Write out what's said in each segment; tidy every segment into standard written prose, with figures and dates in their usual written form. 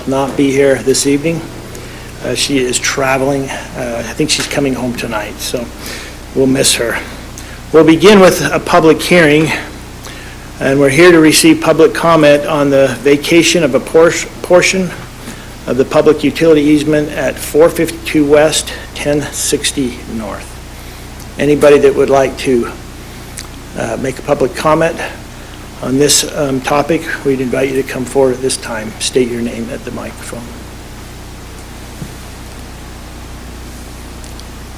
not be here this evening. She is traveling. I think she's coming home tonight, so we'll miss her. We'll begin with a public hearing, and we're here to receive public comment on the vacation of a portion of the public utility easement at 452 West, 1060 North. Anybody that would like to make a public comment on this topic, we'd invite you to come forward at this time. State your name at the microphone.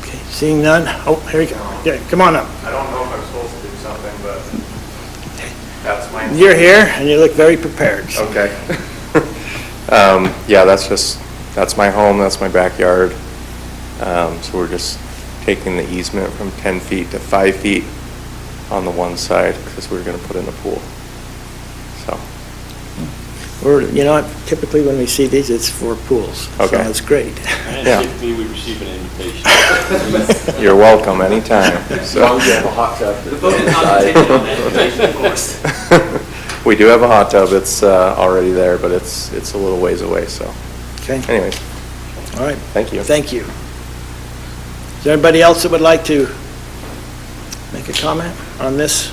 Okay, seeing none. Oh, here you go. Yeah, come on up. I don't know if I'm supposed to do something, but that's my... You're here, and you look very prepared. So. Okay. Yeah, that's my home, that's my backyard. So we're just taking the easement from 10 feet to 5 feet on the one side because we're going to put in a pool. So. Typically when we see these, it's for pools. Okay. So that's great. And Yeah. typically we receive an invitation. You're welcome anytime. As long as you have a hot tub. The vote is not contingent on that invitation, of course. We do have a hot tub. It's already there, but it's a little ways away. So, Okay. anyways, All right. thank you. Thank you. Is there anybody else that would like to make a comment on this?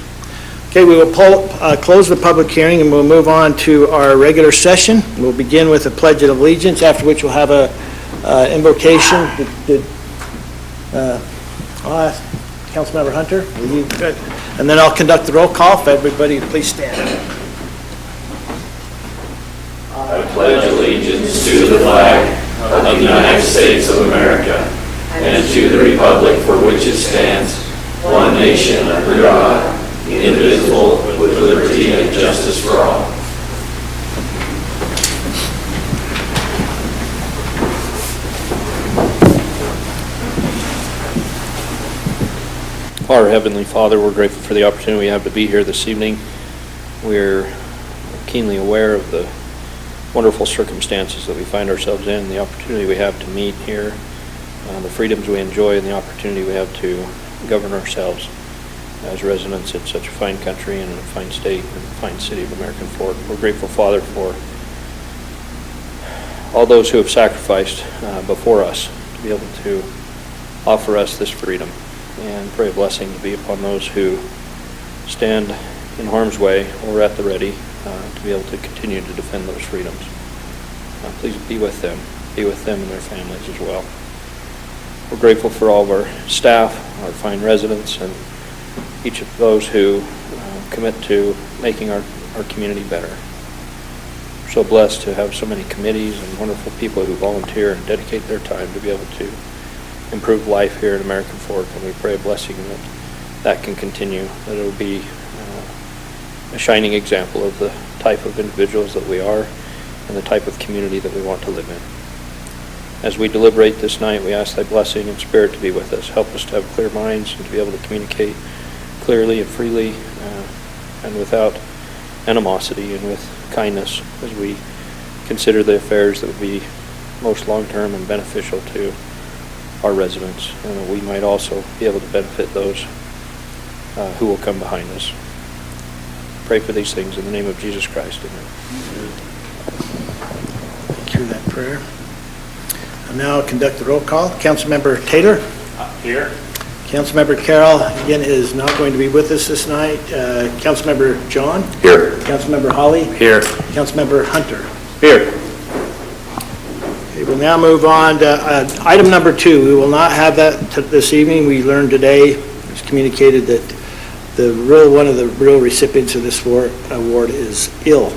Okay, we will close the public hearing and we'll move on to our regular session. We'll begin with a pledge of allegiance, after which we'll have a invocation. I'll ask Councilmember Hunter, will you, and then I'll conduct the roll call. If everybody please stand. I pledge allegiance to the flag of the United States of America and to the republic for which it stands, one nation under God, indivisible, with liberty and justice for all. Our Heavenly Father, we're grateful for the opportunity we have to be here this evening. We're keenly aware of the wonderful circumstances that we find ourselves in, the opportunity we have to meet here, the freedoms we enjoy, and the opportunity we have to govern ourselves as residents in such a fine country and in a fine state and a fine city of American Fork. We're grateful, Father, for all those who have sacrificed before us to be able to offer us this freedom, and pray a blessing to be upon those who stand in harm's way or at the ready to be able to continue to defend those freedoms. Please be with them and their families as well. We're grateful for all of our staff, our fine residents, and each of those who commit to making our community better. We're so blessed to have so many committees and wonderful people who volunteer and dedicate their time to be able to improve life here in American Fork, and we pray a blessing that can continue, that it will be a shining example of the type of individuals that we are and the type of community that we want to live in. As we deliberate this night, we ask thy blessing and spirit to be with us. Help us to have clear minds and to be able to communicate clearly and freely and without animosity and with kindness as we consider the affairs that would be most long-term and beneficial to our residents, and that we might also be able to benefit those who will come behind us. Pray for these things in the name of Jesus Christ. Amen. Thank you for that prayer. And now I'll conduct the roll call. Councilmember Taylor? Here. Councilmember Carroll, again, is not going to be with us this night. Councilmember John? Here. Councilmember Holly? Here. Councilmember Hunter? Here. Okay, we'll now move on to item number 2. We will not have that this evening. We learned today, it was communicated that one of the real recipients of this award is ill.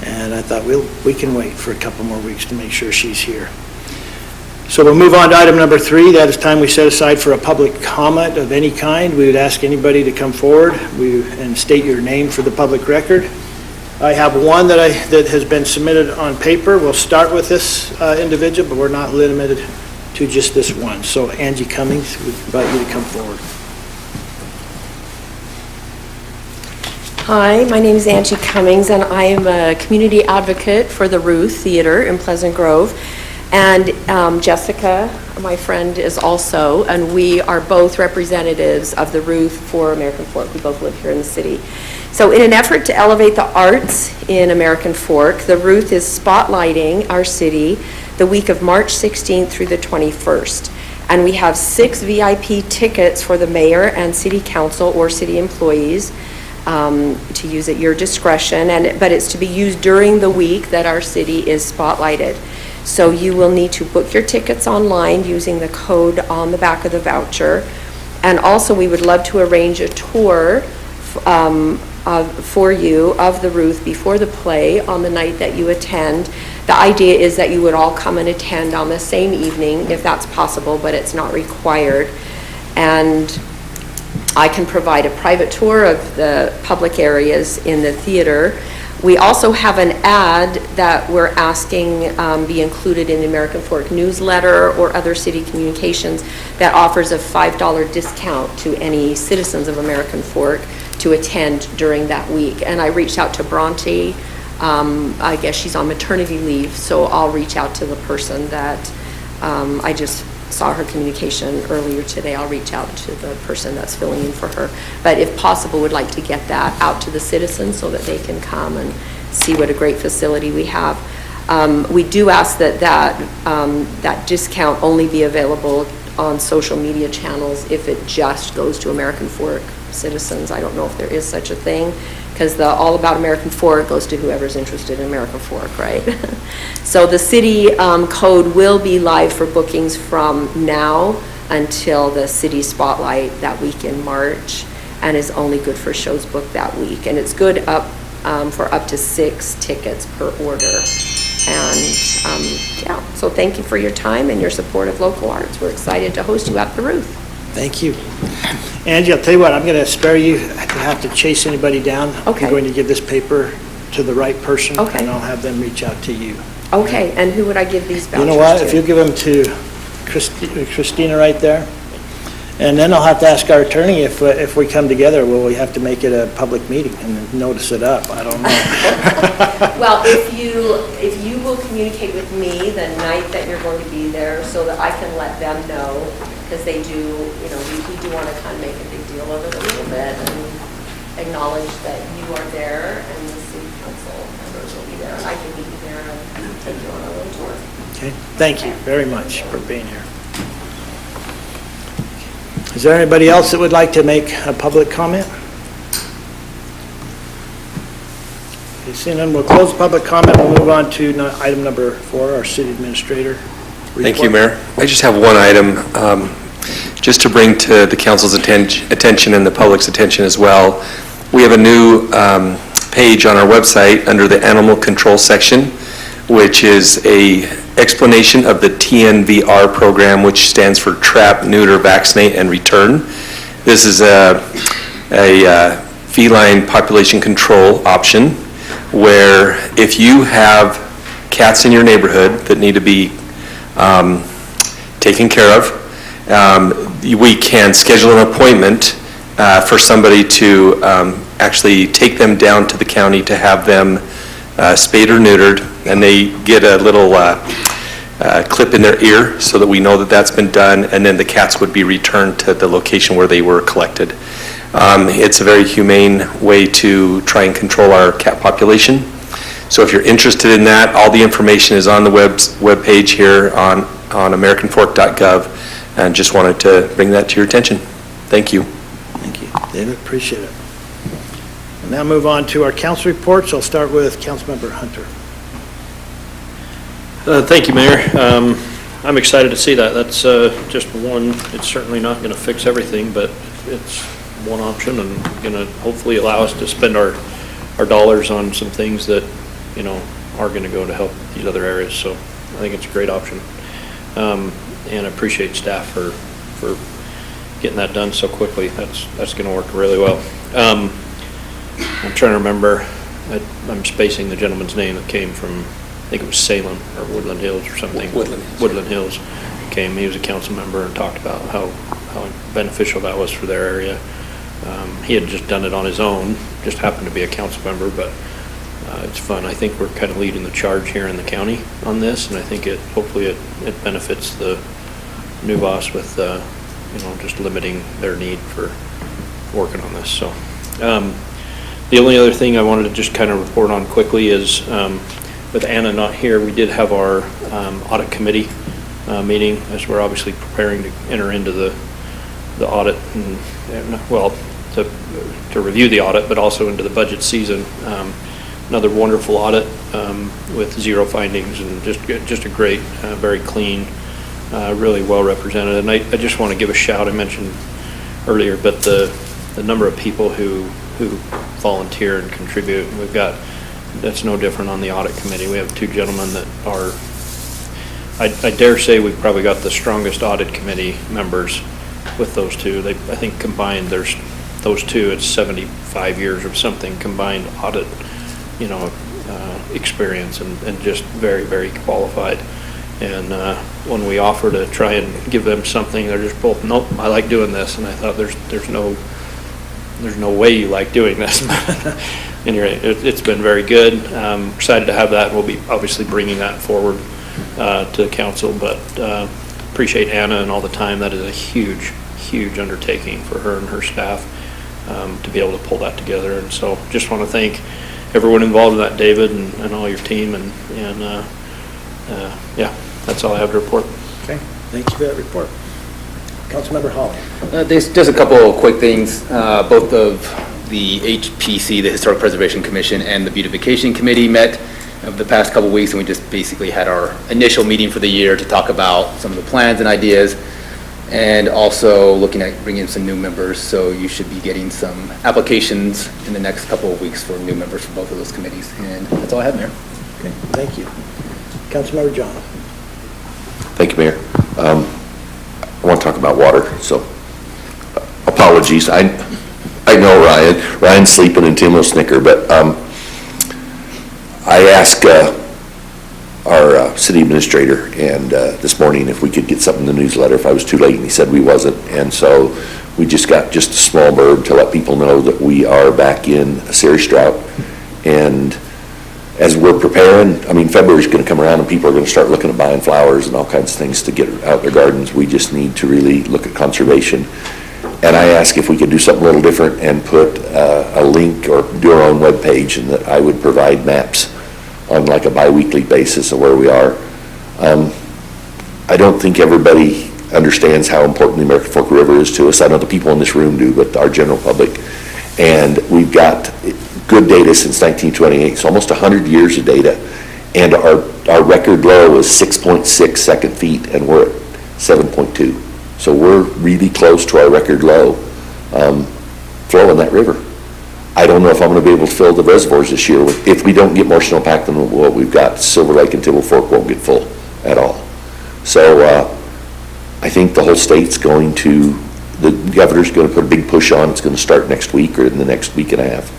And I thought we can wait for a couple more weeks to make sure she's here. So we'll move on to item number 3. That is time we set aside for a public comment of any kind. We would ask anybody to come forward and state your name for the public record. I have one that has been submitted on paper. We'll start with this individual, but we're not limited to just this one. So Angie Cummings, we invite you to come forward. Hi, my name is Angie Cummings, and I am a community advocate for the Ruth Theater in Pleasant Grove. And Jessica, my friend, is also, and we are both representatives of the Ruth for American Fork. We both live here in the city. So in an effort to elevate the arts in American Fork, the Ruth is spotlighting our city the week of March 16th through the 21st. And we have 6 VIP tickets for the mayor and city council or city employees to use at your discretion, but it's to be used during the week that our city is spotlighted. So you will need to book your tickets online using the code on the back of the voucher. And also, we would love to arrange a tour for you of the Ruth before the play on the night that you attend. The idea is that you would all come and attend on the same evening, if that's possible, but it's not required. And I can provide a private tour of the public areas in the theater. We also have an ad that we're asking be included in the American Fork newsletter or other city communications that offers a $5 discount to any citizens of American Fork to attend during that week. And I reached out to Bronte. I guess she's on maternity leave, so I'll reach out to the person that I just saw her communication earlier today. I'll reach out to the person that's filling in for her. But if possible, would like to get that out to the citizens so that they can come and see what a great facility we have. We do ask that discount only be available on social media channels if it just goes to American Fork citizens. I don't know if there is such a thing, because the All About American Fork goes to whoever's interested in American Fork, right? So the city code will be live for bookings from now until the city spotlight that week in March, and is only good for shows booked that week. And it's good for up to 6 tickets per order. And yeah, so thank you for your time and your support of local arts. We're excited to host you at the Ruth. Thank you. Angie, I'll tell you what, I'm going to spare you to have to chase anybody down. Okay. I'm going to give this paper to the right person. Okay. And I'll have them reach out to you. Okay, and who would I give these vouchers You to? know what, if you give them to Christina right there, and then I'll have to ask our attorney if we come together, will we have to make it a public meeting and notice it up? I don't know. Well, if you will communicate with me the night that you're going to be there so that I can let them know, because they do, we do want to kind of make a big deal of it a little bit and acknowledge that you are there and the city council members will be there. I can meet you there and take you on a little tour. Okay, thank you very much for being here. Is there anybody else that would like to make a public comment? Okay, seeing none, we'll close public comment. We'll move on to item number 4, our city administrator report. Thank you, Mayor. I just have one item, just to bring to the council's attention and the public's attention as well. We have a new page on our website under the animal control section, which is a explanation of the TNVR program, which stands for Trap, Neuter, Vaccinate, and Return. This is a feline population control option where if you have cats in your neighborhood that need to be taken care of, we can schedule an appointment for somebody to actually take them down to the county to have them spayed or neutered, and they get a little clip in their ear so that we know that that's been done, and then the cats would be returned to the location where they were collected. It's a very humane way to try and control our cat population. So if you're interested in that, all the information is on the web page here on americanfork.gov, and just wanted to bring that to your attention. Thank you. Thank you, David, appreciate it. We'll now move on to our council reports. I'll start with Councilmember Hunter. Thank you, Mayor. I'm excited to see that. That's just one. It's certainly not going to fix everything, but it's one option and going to hopefully allow us to spend our dollars on some things that, are going to go to help these other areas. So I think it's a great option. And I appreciate staff for getting that done so quickly. That's going to work really well. I'm trying to remember. I'm spacing the gentleman's name that came from, I think it was Salem or Woodland Hills or something. Woodland Hills came. He was a council member and talked about how beneficial that was for their area. He had just done it on his own, just happened to be a council member, but it's fun. I think we're kind of leading the charge here in the county on this, and I think hopefully it benefits the new boss with, just limiting their need for working on this, so. The only other thing I wanted to just kind of report on quickly is, with Anna not here, we did have our audit committee meeting, as we're obviously preparing to enter into the audit, to review the audit, but also into the budget season. Another wonderful audit with 0 findings, and just a great, very clean, really well represented. And I just want to give a shout, I mentioned earlier, but the number of people who volunteer and contribute. That's no different on the audit committee. We have 2 gentlemen that are, I dare say we've probably got the strongest audit committee members with those 2. I think combined, there's those 2, it's 75 years or something combined audit, experience, and just very, very qualified. And when we offer to try and give them something, they're just both, nope, I like doing this. And I thought there's no way you like doing this. Anyway, it's been very good. Excited to have that, and we'll be obviously bringing that forward to the council, but appreciate Anna and all the time. That is a huge, huge undertaking for her and her staff to be able to pull that together. And so just want to thank everyone involved in that, David, and all your team, and yeah, that's all I have to report. Okay, thank you for that report. Councilmember Holly. There's just a couple of quick things. Both of the HPC, the Historic Preservation Commission, and the Beautification Committee met over the past couple of weeks, and we just basically had our initial meeting for the year to talk about some of the plans and ideas, and also looking at bringing in some new members. So you should be getting some applications in the next couple of weeks for new members for both of those committees. And that's all I have, Mayor. Okay, thank you. Councilmember John. Thank you, Mayor. I want to talk about water, so apologies. I know Ryan's sleeping and Tim will snicker, but I asked our city administrator and this morning if we could get something in the newsletter if I was too late, and he said we wasn't. And so we just got just a small blurb to let people know that we are back in a serious drought. And as we're preparing, February's going to come around and people are going to start looking at buying flowers and all kinds of things to get out their gardens. We just need to really look at conservation. And I asked if we could do something a little different and put a link or do our own webpage, and that I would provide maps on like a bi-weekly basis of where we are. I don't think everybody understands how important the American Fork River is to us. I know the people in this room do, but our general public. And we've got good data since 1928, so almost 100 years of data. And our record low is 6.6 second feet, and we're at 7.2. So we're really close to our record low flow in that river. I don't know if I'm going to be able to fill the reservoirs this year. If we don't get more snowpack than what we've got, Silver Lake and Tibble Fork won't get full at all. So I think the whole state's going to, the governor's going to put a big push on. It's going to start next week or in the next week and a half.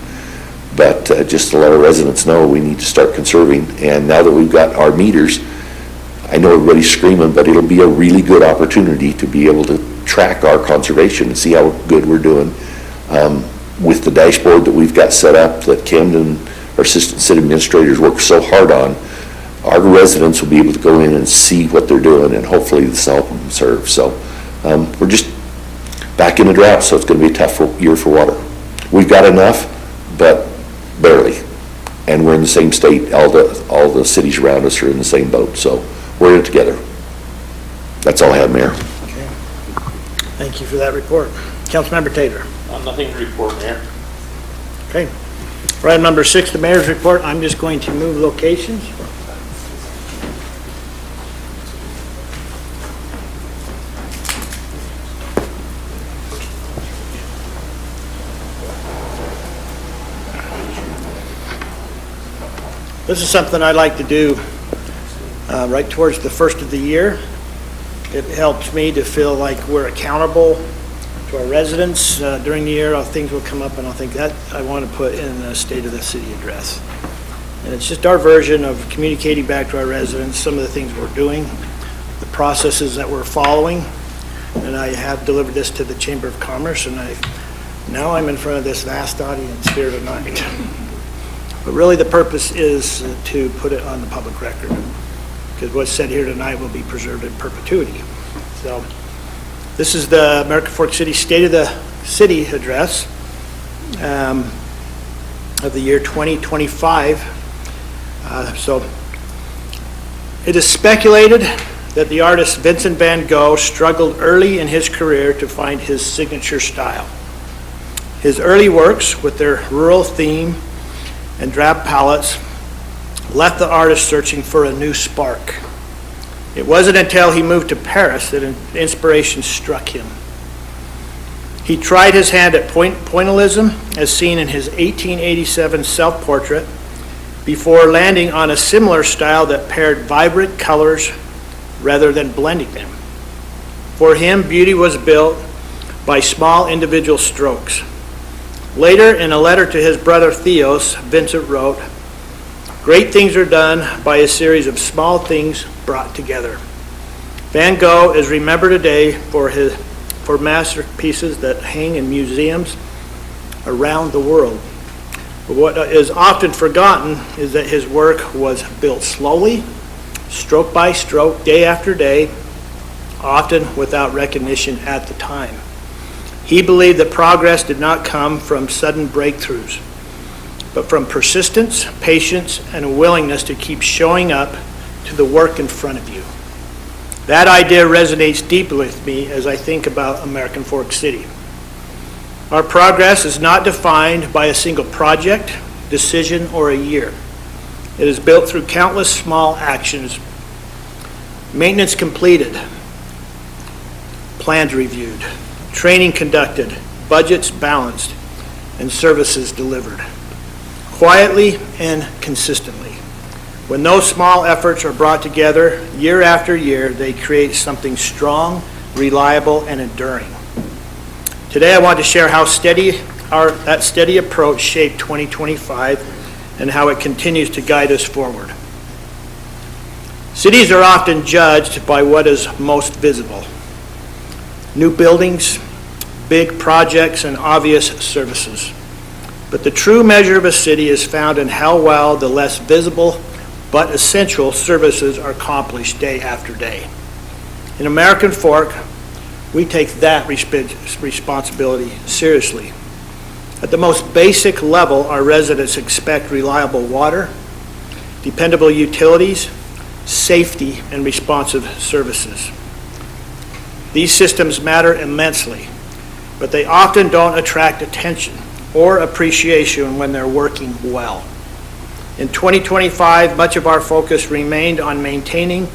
But just to let our residents know, we need to start conserving. And now that we've got our meters, I know everybody's screaming, but it'll be a really good opportunity to be able to track our conservation and see how good we're doing. With the dashboard that we've got set up that Ken and our assistant city administrators work so hard on, our residents will be able to go in and see what they're doing, and hopefully this will help them conserve. So we're just back in the drought, so it's going to be a tough year for water. We've got enough, but barely. And we're in the same state. All the cities around us are in the same boat, so we're in it together. That's all I have, Mayor. Okay. Thank you for that report. Councilmember Taylor. Nothing to report, Mayor. Okay. For item number 6, the mayor's report, I'm just going to move locations. This is something I like to do right towards the first of the year. It helps me to feel like we're accountable to our residents. During the year, things will come up, and I think that I want to put in the State of the City address. And it's just our version of communicating back to our residents some of the things we're doing, the processes that we're following. And I have delivered this to the Chamber of Commerce, and now I'm in front of this vast audience here tonight. But really, the purpose is to put it on the public record, because what's said here tonight will be preserved in perpetuity. So, this is the American Fork City State of the City Address of the year 2025. So, it is speculated that the artist Vincent van Gogh struggled early in his career to find his signature style. His early works, with their rural theme and drab palettes, left the artist searching for a new spark. It wasn't until he moved to Paris that inspiration struck him. He tried his hand at pointillism, as seen in his 1887 self-portrait, before landing on a similar style that paired vibrant colors rather than blending them. For him, beauty was built by small individual strokes. Later, in a letter to his brother Theos, Vincent wrote, "Great things are done by a series of small things brought together." Van Gogh is remembered today for masterpieces that hang in museums around the world. But what is often forgotten is that his work was built slowly, stroke by stroke, day after day, often without recognition at the time. He believed that progress did not come from sudden breakthroughs, but from persistence, patience, and a willingness to keep showing up to the work in front of you. That idea resonates deeply with me as I think about American Fork City. Our progress is not defined by a single project, decision, or a year. It is built through countless small actions. Maintenance completed, plans reviewed, training conducted, budgets balanced, and services delivered. Quietly and consistently. When those small efforts are brought together year after year, they create something strong, reliable, and enduring. Today I want to share how that steady approach shaped 2025 and how it continues to guide us forward. Cities are often judged by what is most visible. New buildings, big projects, and obvious services. But the true measure of a city is found in how well the less visible but essential services are accomplished day after day. In American Fork, we take that responsibility seriously. At the most basic level, our residents expect reliable water, dependable utilities, safety, and responsive services. These systems matter immensely, but they often don't attract attention or appreciation when they're working well. In 2025, much of our focus remained on maintaining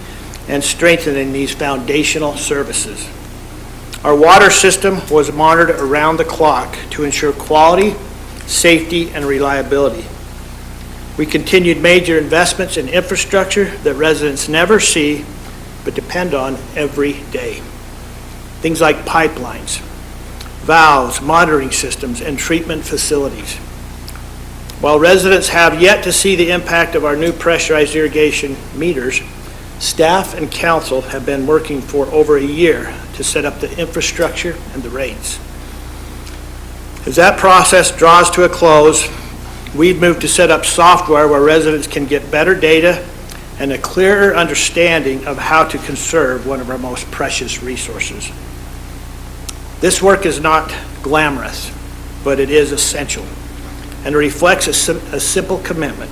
and strengthening these foundational services. Our water system was monitored around the clock to ensure quality, safety, and reliability. We continued major investments in infrastructure that residents never see but depend on every day. Things like pipelines, valves, monitoring systems, and treatment facilities. While residents have yet to see the impact of our new pressurized irrigation meters, staff and council have been working for over a year to set up the infrastructure and the rates. As that process draws to a close, we've moved to set up software where residents can get better data and a clearer understanding of how to conserve one of our most precious resources. This work is not glamorous, but it is essential, and it reflects a simple commitment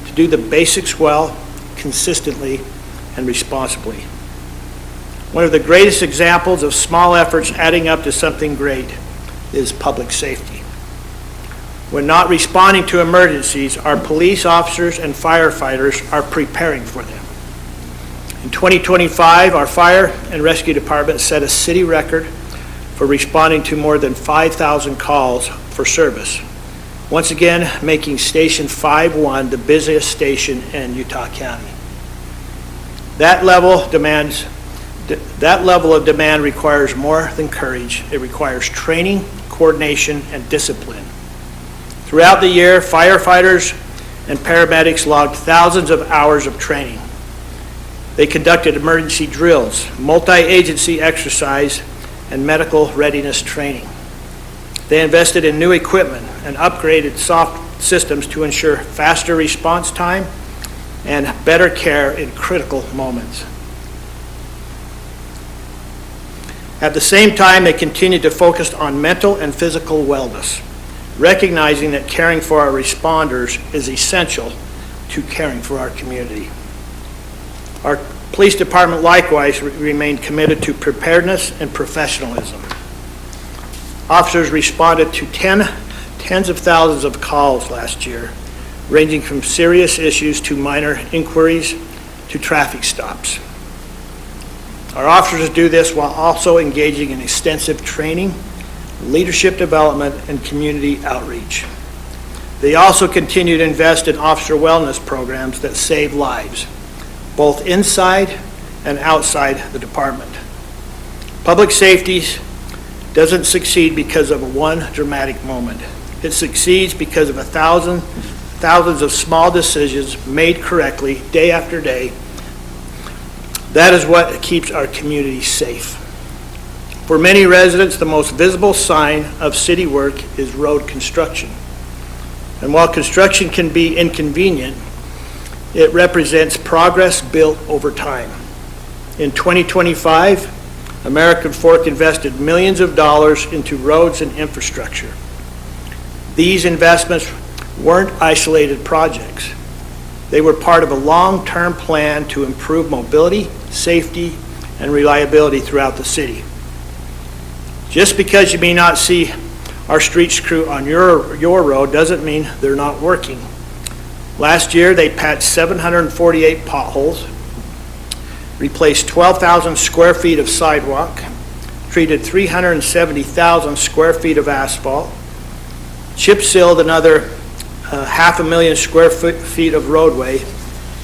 to do the basics well, consistently, and responsibly. One of the greatest examples of small efforts adding up to something great is public safety. When not responding to emergencies, our police officers and firefighters are preparing for them. In 2025, our fire and rescue department set a city record for responding to more than 5,000 calls for service, once again making Station 5-1 the busiest station in Utah County. That level of demand requires more than courage. It requires training, coordination, and discipline. Throughout the year, firefighters and paramedics logged thousands of hours of training. They conducted emergency drills, multi-agency exercise, and medical readiness training. They invested in new equipment and upgraded systems to ensure faster response time and better care in critical moments. At the same time, they continue to focus on mental and physical wellness, recognizing that caring for our responders is essential to caring for our community. Our police department likewise remained committed to preparedness and professionalism. Officers responded to tens of thousands of calls last year, ranging from serious issues to minor inquiries to traffic stops. Our officers do this while also engaging in extensive training, leadership development, and community outreach. They also continue to invest in officer wellness programs that save lives, both inside and outside the department. Public safety doesn't succeed because of one dramatic moment. It succeeds because of thousands of small decisions made correctly day after day. That is what keeps our community safe. For many residents, the most visible sign of city work is road construction. And while construction can be inconvenient, it represents progress built over time. In 2025, American Fork invested millions of dollars into roads and infrastructure. These investments weren't isolated projects. They were part of a long-term plan to improve mobility, safety, and reliability throughout the city. Just because you may not see our streets crew on your road doesn't mean they're not working. Last year, they patched 748 potholes, replaced 12,000 square feet of sidewalk, treated 370,000 square feet of asphalt, chip sealed another 500,000 square feet of roadway,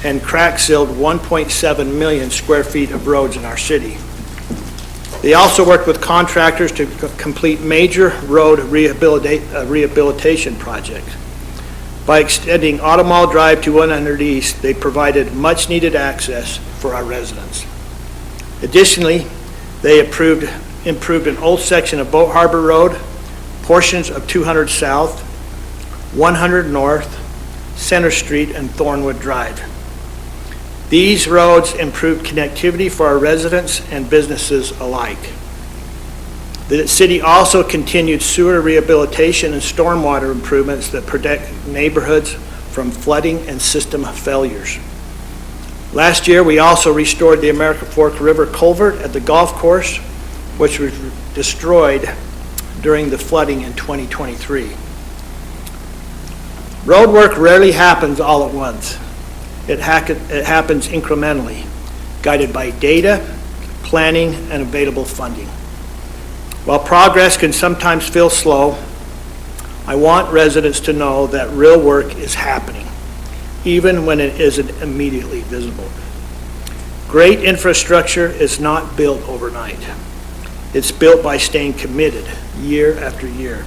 and crack sealed 1.7 million square feet of roads in our city. They also worked with contractors to complete major road rehabilitation projects. By extending Automall Drive to 100 East, they provided much-needed access for our residents. Additionally, they improved an old section of Boat Harbor Road, portions of 200 South, 100 North, Center Street, and Thornwood Drive. These roads improved connectivity for our residents and businesses alike. The city also continued sewer rehabilitation and stormwater improvements that protect neighborhoods from flooding and system failures. Last year, we also restored the American Fork River culvert at the golf course, which was destroyed during the flooding in 2023. Road work rarely happens all at once. It happens incrementally, guided by data, planning, and available funding. While progress can sometimes feel slow, I want residents to know that real work is happening, even when it isn't immediately visible. Great infrastructure is not built overnight. It's built by staying committed year after year.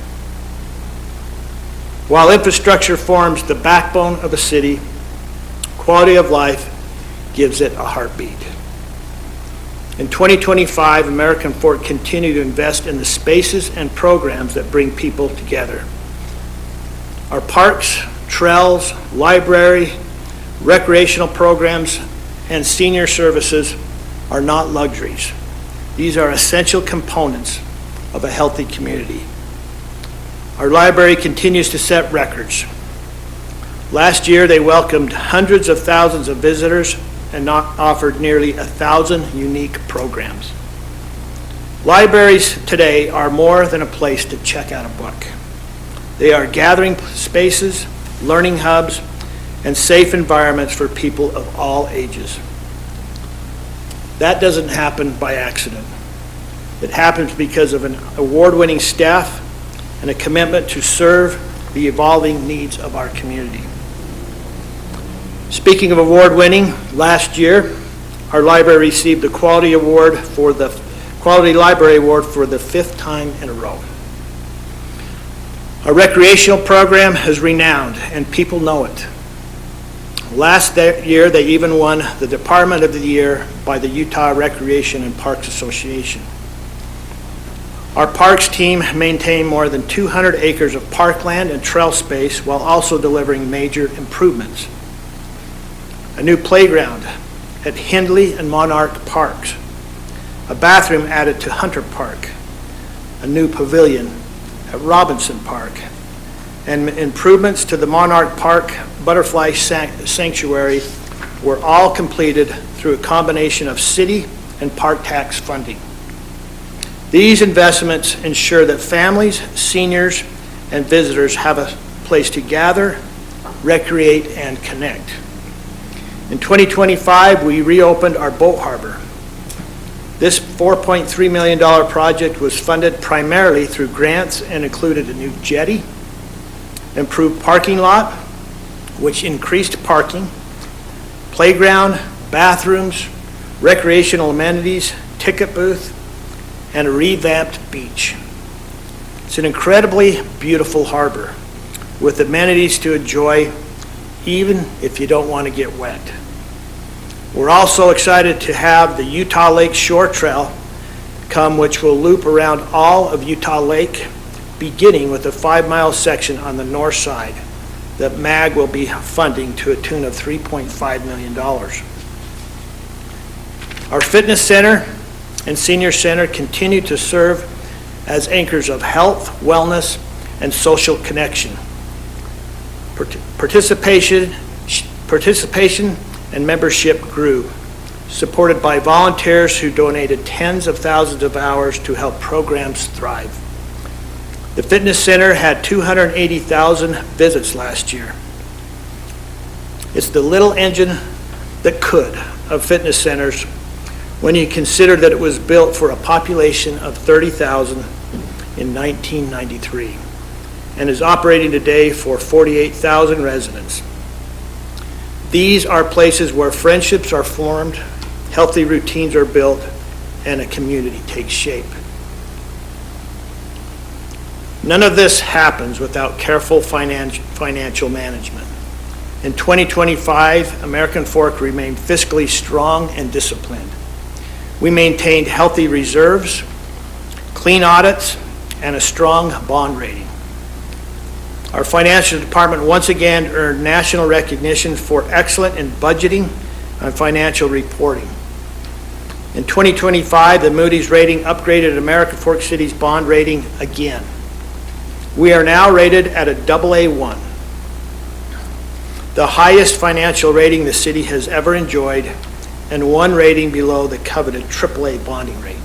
While infrastructure forms the backbone of a city, quality of life gives it a heartbeat. In 2025, American Fork continued to invest in the spaces and programs that bring people together. Our parks, trails, library, recreational programs, and senior services are not luxuries. These are essential components of a healthy community. Our library continues to set records. Last year, they welcomed hundreds of thousands of visitors and offered nearly 1,000 unique programs. Libraries today are more than a place to check out a book. They are gathering spaces, learning hubs, and safe environments for people of all ages. That doesn't happen by accident. It happens because of an award-winning staff and a commitment to serve the evolving needs of our community. Speaking of award-winning, last year, our library received the Quality Library Award for the 5th time in a row. Our recreational program is renowned, and people know it. Last year, they even won the Department of the Year by the Utah Recreation and Parks Association. Our parks team maintained more than 200 acres of parkland and trail space while also delivering major improvements. A new playground at Hindley and Monarch Parks, a bathroom added to Hunter Park, a new pavilion at Robinson Park, and improvements to the Monarch Park Butterfly Sanctuary were all completed through a combination of city and park tax funding. These investments ensure that families, seniors, and visitors have a place to gather, recreate, and connect. In 2025, we reopened our boat harbor. This $4.3 million project was funded primarily through grants and included a new jetty, improved parking lot, which increased parking, playground, bathrooms, recreational amenities, ticket booth, and a revamped beach. It's an incredibly beautiful harbor with amenities to enjoy even if you don't want to get wet. We're also excited to have the Utah Lake Shore Trail come, which will loop around all of Utah Lake, beginning with a 5-mile section on the north side that MAG will be funding to a tune of $3.5 million. Our fitness center and senior center continue to serve as anchors of health, wellness, and social connection. Participation and membership grew, supported by volunteers who donated tens of thousands of hours to help programs thrive. The fitness center had 280,000 visits last year. It's the little engine that could of fitness centers when you consider that it was built for a population of 30,000 in 1993 and is operating today for 48,000 residents. These are places where friendships are formed, healthy routines are built, and a community takes shape. None of this happens without careful financial management. In 2025, American Fork remained fiscally strong and disciplined. We maintained healthy reserves, clean audits, and a strong bond rating. Our financial department once again earned national recognition for excellence in budgeting and financial reporting. In 2025, the Moody's rating upgraded American Fork City's bond rating again. We are now rated at a AA1, the highest financial rating the city has ever enjoyed, and one rating below the coveted AAA bonding rate.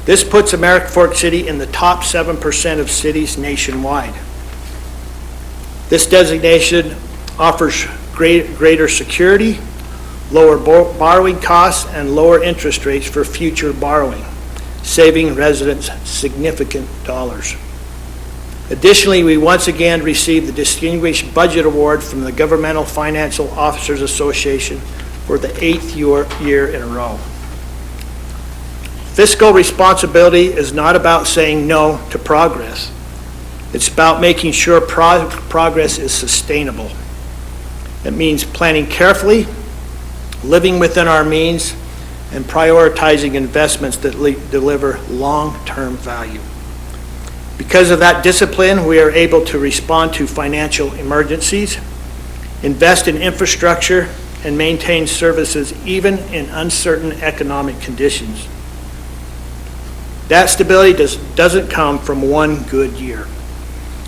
This puts American Fork City in the top 7% of cities nationwide. This designation offers greater security, lower borrowing costs, and lower interest rates for future borrowing, saving residents significant dollars. Additionally, we once again received the Distinguished Budget Award from the Governmental Financial Officers Association for the 8th year in a row. Fiscal responsibility is not about saying no to progress. It's about making sure progress is sustainable. It means planning carefully, living within our means, and prioritizing investments that deliver long-term value. Because of that discipline, we are able to respond to financial emergencies, invest in infrastructure, and maintain services even in uncertain economic conditions. That stability doesn't come from one good year.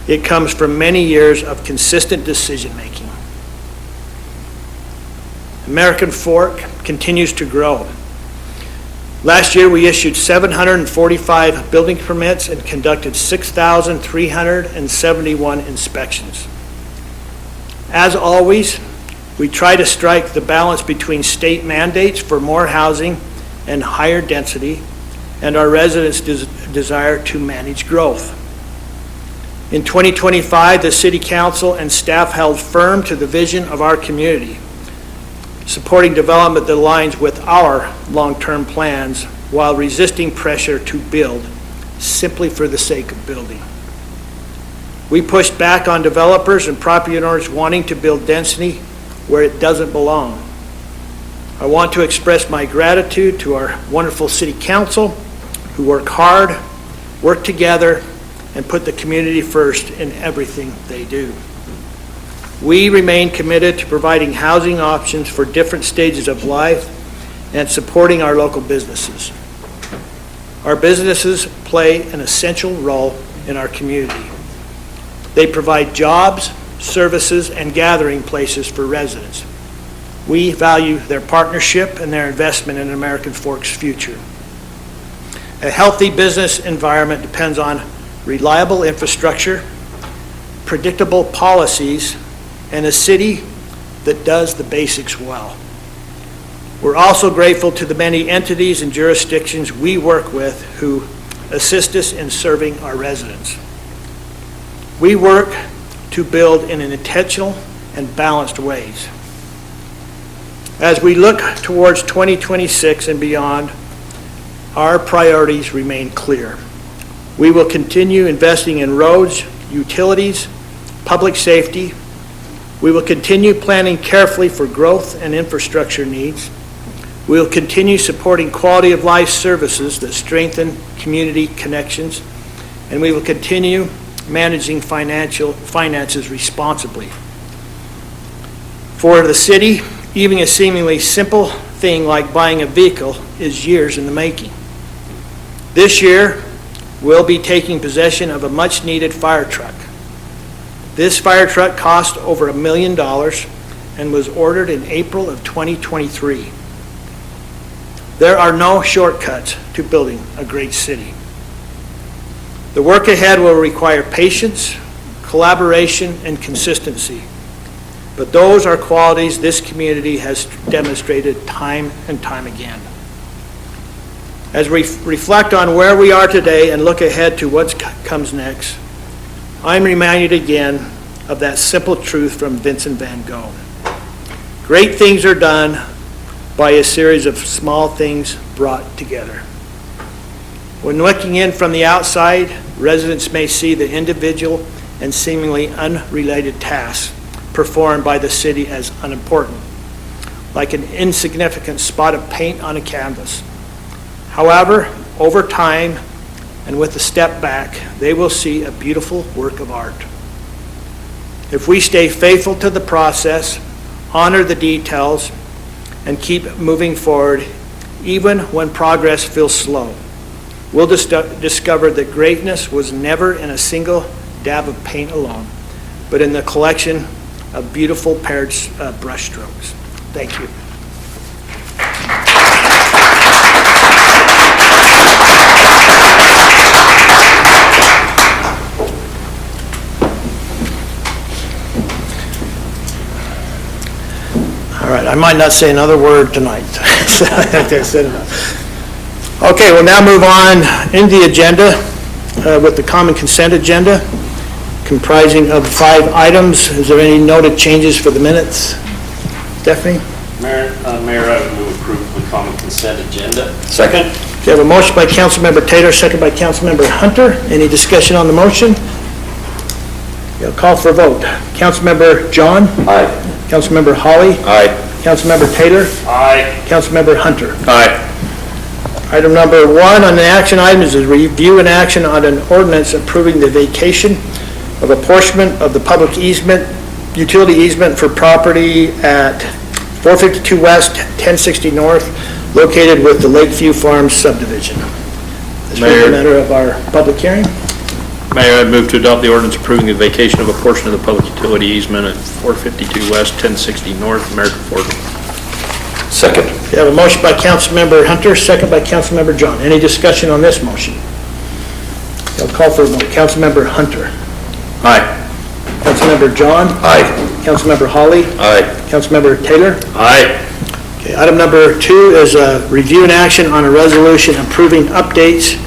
It comes from many years of consistent decision-making. American Fork continues to grow. Last year, we issued 745 building permits and conducted 6,371 inspections. As always, we try to strike the balance between state mandates for more housing and higher density and our residents' desire to manage growth. In 2025, the City Council and staff held firm to the vision of our community, supporting development that aligns with our long-term plans while resisting pressure to build simply for the sake of building. We pushed back on developers and property owners wanting to build density where it doesn't belong. I want to express my gratitude to our wonderful City Council who work hard work together, and put the community first in everything they do. We remain committed to providing housing options for different stages of life and supporting our local businesses. Our businesses play an essential role in our community. They provide jobs, services, and gathering places for residents. We value their partnership and their investment in American Fork's future. A healthy business environment depends on reliable infrastructure, predictable policies, and a city that does the basics well. We're also grateful to the many entities and jurisdictions we work with who assist us in serving our residents. We work to build in an intentional and balanced ways. As we look towards 2026 and beyond, our priorities remain clear. We will continue investing in roads, utilities, public safety. We will continue planning carefully for growth and infrastructure needs. We will continue supporting quality of life services that strengthen community connections, and we will continue managing finances responsibly. For the city, even a seemingly simple thing like buying a vehicle is years in the making. This year, we'll be taking possession of a much-needed fire truck. This fire truck cost over $1 million and was ordered in April of 2023. There are no shortcuts to building a great city. The work ahead will require patience, collaboration, and consistency. But those are qualities this community has demonstrated time and time again. As we reflect on where we are today and look ahead to what comes next, I'm reminded again of that simple truth from Vincent van Gogh. Great things are done by a series of small things brought together. When looking in from the outside, residents may see the individual and seemingly unrelated tasks performed by the city as unimportant, like an insignificant spot of paint on a canvas. However, over time and with a step back, they will see a beautiful work of art. If we stay faithful to the process, honor the details, and keep moving forward, even when progress feels slow, we'll discover that greatness was never in a single dab of paint alone, but in the collection of beautiful paired brushstrokes. Thank you. All right, I might not say another word tonight. So I think I said enough. Okay, we'll now move on in the agenda with the common consent agenda comprising of 5 items. Is there any noted changes for the minutes? Stephanie? Mayor, I would move approve the common consent agenda. Second. Okay, I have a motion by Councilmember Taylor, second by Councilmember Hunter. Any discussion on the motion? I'll call for a vote. Councilmember John? Aye. Councilmember Holly? Aye. Councilmember Taylor? Aye. Councilmember Hunter? Aye. Item number 1 on the action item is a review and action on an ordinance approving the vacation of apportionment of the public easement, utility easement for property at 452 West, 1060 North, located with the Lakeview Farms subdivision. This is Mayor. the matter of our public hearing. Mayor, I'd move to adopt the ordinance approving the vacation of a portion of the public utility easement at 452 West, 1060 North, American Fork. Second. We have a motion by Councilmember Hunter, second by Councilmember John. Any discussion on this motion? I'll call for a vote. Councilmember Hunter. Aye. Councilmember John. Aye. Councilmember Holly. Aye. Councilmember Taylor. Aye. Okay, item number 2 is a review and action on a resolution approving updates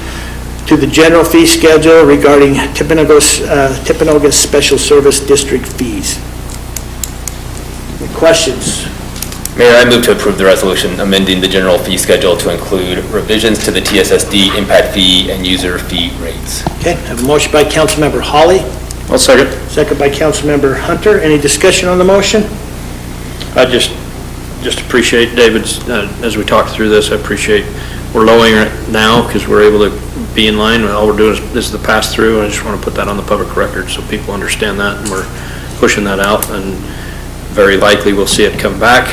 to the general fee schedule regarding Timpanogos Special Service District fees. Any questions? Mayor, I move to approve the resolution amending the general fee schedule to include revisions to the TSSD impact fee and user fee rates. Okay, I have a motion by Councilmember Holly, I'll second. second by Councilmember Hunter. Any discussion on the motion? I just appreciate David's, as we talk through this, I appreciate we're lowering it now because we're able to be in line. All we're doing is, this is the pass-through, and I just want to put that on the public record so people understand that, and we're pushing that out, and very likely we'll see it come back,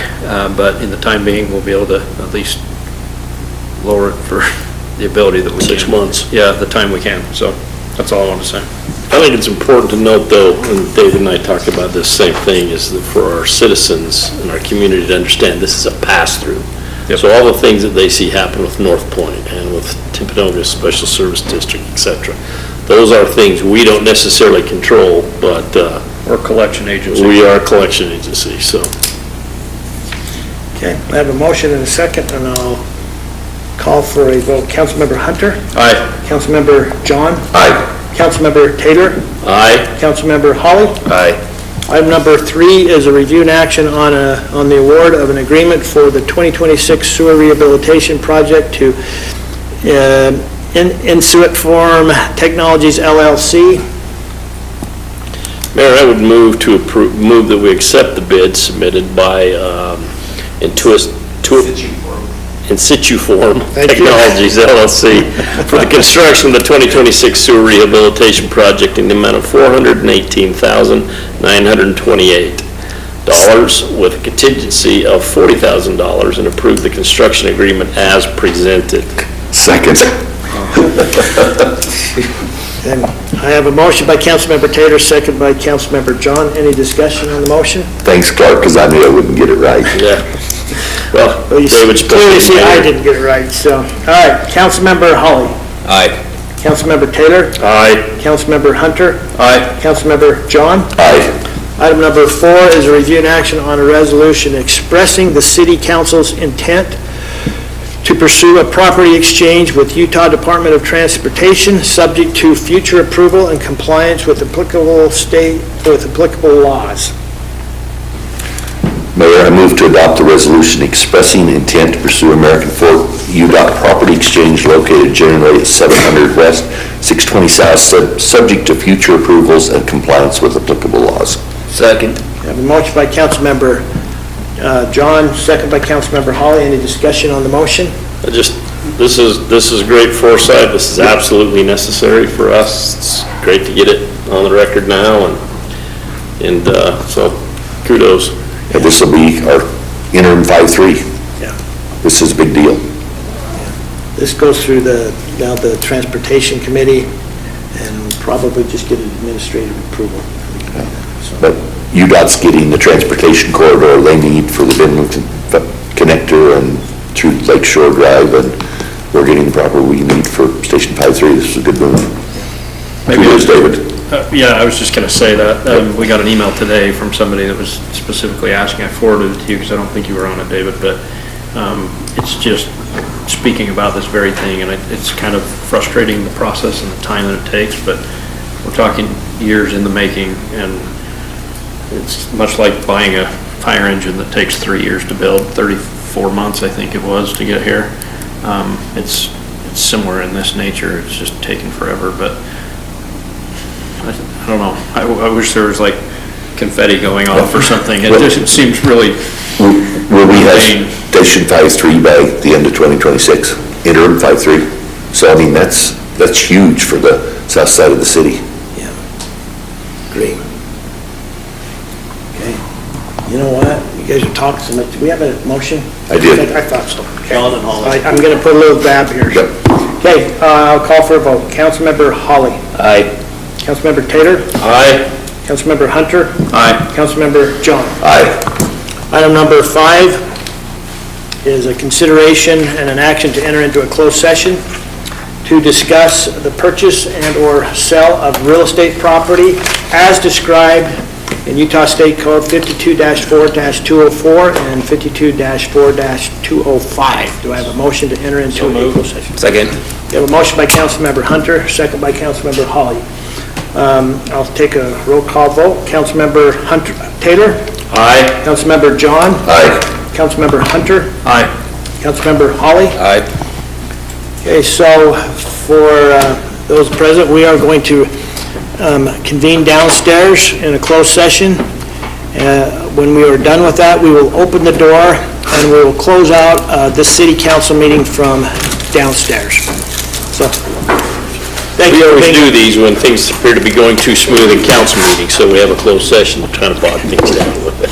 but in the time being, we'll be able to at least lower it for the ability that we can. 6 months. Yeah, the time we can, so that's all I want to say. I think it's important to note, though, and David and I talked about this same thing, is that for our citizens and our community to understand this is a pass-through. Yep. So all the things that they see happen with North Point and with Timpanogos Special Service District, et cetera, those are things we don't necessarily control, but Or collection agency. we are a collection agency, so. Okay, I have a motion and a second, and I'll call for a vote. Councilmember Hunter? Aye. Councilmember John? Aye. Councilmember Taylor? Aye. Councilmember Holly? Aye. Item number 3 is a review and action on the award of an agreement for the 2026 sewer rehabilitation project to Insuit Form Technologies LLC. Mayor, I would move that we accept the bid submitted by In Situ Form Thank you. Technologies LLC for the construction of the 2026 sewer rehabilitation project in the amount of $418,928 with a contingency of $40,000, and approve the construction agreement as presented. Second. And I have a motion by Councilmember Taylor, second by Councilmember John. Any discussion on the motion? Thanks, Clark, because I knew I wouldn't get it right. Yeah. Well, Well, you David's clearly see I mayor. didn't get it right, so. All right, Councilmember Holly. Aye. Councilmember Taylor. Aye. Councilmember Hunter. Aye. Councilmember John. Aye. Item number 4 is a review and action on a resolution expressing the city council's intent to pursue a property exchange with Utah Department of Transportation, subject to future approval and compliance with applicable laws. Mayor, I move to adopt the resolution expressing intent to pursue American Fork UDOT property exchange located generally at 700 West, 620 South, subject to future approvals and compliance with applicable laws. Second. I have a motion by Councilmember John, second by Councilmember Holly. Any discussion on the motion? This is great foresight. This is absolutely necessary for us. It's great to get it on the record now, and so kudos. And this will be our interim 5-3. Yeah. This is a big deal. This goes through now the Transportation Committee, and we'll probably just get an administrative approval. So, But UDOT's getting the transportation corridor they need for the Vinland connector and through Lake Shore Drive, and we're getting the proper we need for Station 5-3. This is a good move. Maybe Kudos, David. Yeah, I was just going to say that. We got an email today from somebody that was specifically asking. I forwarded it to you because I don't think you were on it, David, but it's just speaking about this very thing, and it's kind of frustrating, the process and the time that it takes, but we're talking years in the making, and it's much like buying a fire engine that takes 3 years to build, 34 months, I think it was, to get here. It's similar in this nature. It's just taking forever, but I don't know. I wish there was like confetti going off or something. It just seems really Will we mundane. have Station 5-3 by the end of 2026, interim 5-3? So, I mean, that's huge for the south side of the city. yeah. Great. Okay. You know what? You guys are talking so much. Do we have a motion? I did. I thought so. Okay. John and Holly. All right, I'm going to put a little dab here. Yep. Okay, I'll call for a vote. Councilmember Holly. Aye. Councilmember Taylor. Aye. Councilmember Hunter. Aye. Councilmember John. Aye. Item number 5 is a consideration and an action to enter into a closed session to discuss the purchase and/or sale of real estate property as described in Utah State Code 52-4-204 and 52-4-205. Do I have a motion to enter into a closed session? Second. We have a motion by Councilmember Hunter, second by Councilmember Holly. I'll take a roll call vote. Councilmember Hunter, Taylor? Aye. Councilmember John? Aye. Councilmember Hunter? Aye. Councilmember Holly? Aye. Okay, so for those present, we are going to convene downstairs in a closed session. When we are done with that, we will open the door and we will close out this city council meeting from downstairs. So, thank you. We for always being- do these when things appear to be going too smooth in council meetings, so we have a closed session to try to bog things down a little bit.